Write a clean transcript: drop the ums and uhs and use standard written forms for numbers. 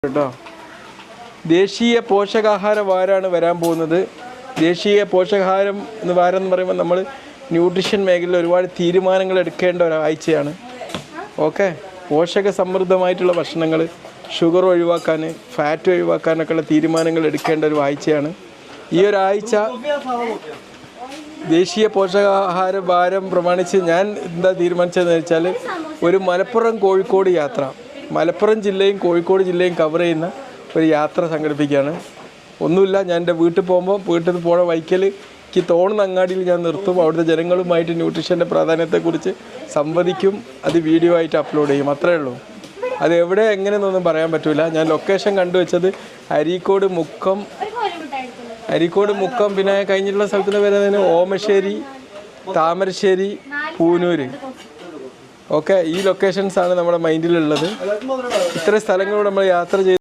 കേട്ടോ. ദേശീയ പോഷകാഹാര വാരമാണ് വരാൻ പോകുന്നത്. ദേശീയ പോഷകാഹാരം വാരം എന്ന് പറയുമ്പോൾ നമ്മൾ ന്യൂട്രീഷൻ മേഖലയിൽ ഒരുപാട് തീരുമാനങ്ങൾ എടുക്കേണ്ട ഒരാഴ്ചയാണ്. ഓക്കെ, പോഷക സമൃദ്ധമായിട്ടുള്ള ഭക്ഷണങ്ങൾ, ഷുഗർ ഒഴിവാക്കാൻ, ഫാറ്റ് ഒഴിവാക്കാനൊക്കെയുള്ള തീരുമാനങ്ങൾ എടുക്കേണ്ട ഒരു ആഴ്ചയാണ് ഈ ഒരാഴ്ച. ദേശീയ പോഷകാഹാര വാരം പ്രമാണിച്ച് ഞാൻ എന്താ തീരുമാനിച്ചതെന്ന് വെച്ചാൽ, ഒരു മലപ്പുറം കോഴിക്കോട് യാത്ര, മലപ്പുറം ജില്ലയും കോഴിക്കോട് ജില്ലയും കവർ ചെയ്യുന്ന ഒരു യാത്ര സംഘടിപ്പിക്കുകയാണ്. ഒന്നുമില്ല, ഞാൻ എൻ്റെ വീട്ടിൽ പോകുമ്പോൾ വീട്ടിൽ നിന്ന് പോണ വൈക്കൽ എനിക്ക് തോന്നുന്ന അങ്ങാടിയിൽ ഞാൻ നിർത്തും. അവിടുത്തെ ജനങ്ങളുമായിട്ട് ന്യൂട്രീഷൻ്റെ പ്രാധാന്യത്തെക്കുറിച്ച് സംവദിക്കും. അത് വീഡിയോ ആയിട്ട് അപ്ലോഡ് ചെയ്യും. അത്രയേ ഉള്ളൂ. അത് എവിടെ എങ്ങനെയെന്നൊന്നും പറയാൻ പറ്റില്ല. ഞാൻ ലൊക്കേഷൻ കണ്ടുവച്ചത് അരീക്കോട് മുക്കം, പിന്നെ കഴിഞ്ഞിട്ടുള്ള സ്ഥലത്തിൻ്റെ പേര് തന്നെ ഓമശ്ശേരി, താമരശ്ശേരി, പൂനൂർ. ഓക്കെ, ഈ ലൊക്കേഷൻസാണ് നമ്മുടെ മൈൻഡിലുള്ളത്. ഇത്തരം സ്ഥലങ്ങളിലൂടെ നമ്മൾ യാത്ര ചെയ്ത്